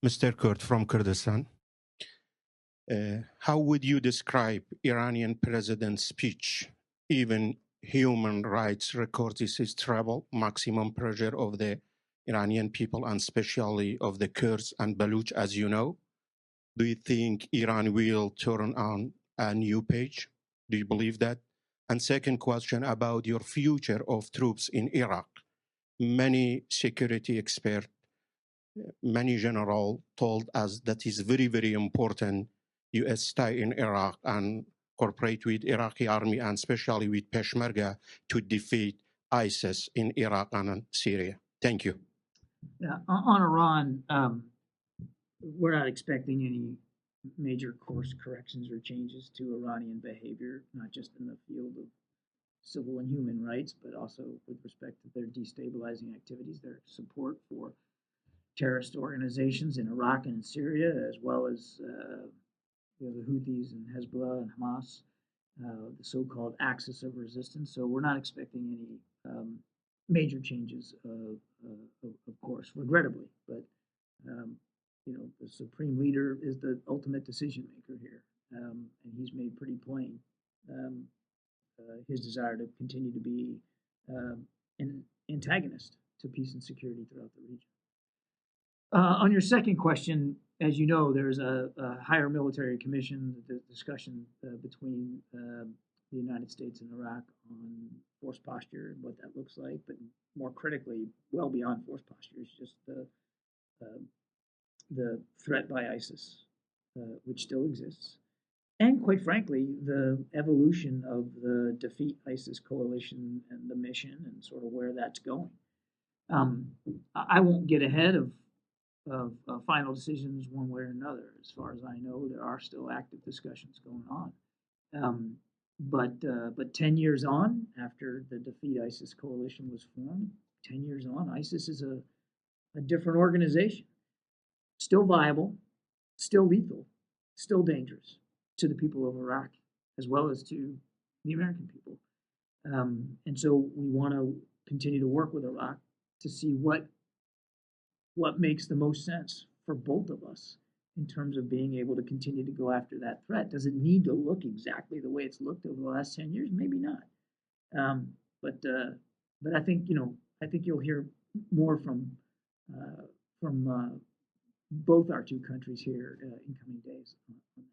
Mr. Kurd from Kurdistan. How would you describe Iranian president's speech? Even human rights records his trouble, maximum pressure of the Iranian people and especially of the Kurds and Baloch, as you know. Do you think Iran will turn on a new page? Do you believe that? And second question about your future of troops in Iraq. Many security experts, many generals told us that it's very, very important US stay in Iraq and cooperate with Iraqi army and especially with Peshmerga to defeat ISIS in Iraq and Syria. Thank you. Yeah, on Iran, we're not expecting any major course corrections or changes to Iranian behavior, not just in the field of civil and human rights, but also with respect to their destabilizing activities, their support for terrorist organizations in Iraq and in Syria, as well as the Houthis and Hezbollah and Hamas, the so-called axis of resistance. So we're not expecting any major changes, of course, regrettably. But the supreme leader is the ultimate decision maker here, and he's made pretty plain his desire to continue to be an antagonist to peace and security throughout the region. On your second question, as you know, there's a higher military commission, the discussion between the United States and Iraq on force posture and what that looks like, but more critically, well beyond force posture, is just the threat by ISIS, which still exists, and quite frankly, the evolution of the Defeat ISIS coalition and the mission and sort of where that's going. I won't get ahead of final decisions one way or another. As far as I know, there are still active discussions going on. But 10 years on, after the Defeat ISIS coalition was formed, 10 years on, ISIS is a different organization. Still viable, still lethal, still dangerous to the people of Iraq, as well as to the American people. And so we want to continue to work with Iraq to see what makes the most sense for both of us in terms of being able to continue to go after that threat. Does it need to look exactly the way it's looked over the last 10 years? Maybe not. But I think you'll hear more from both our two countries here in coming days on that.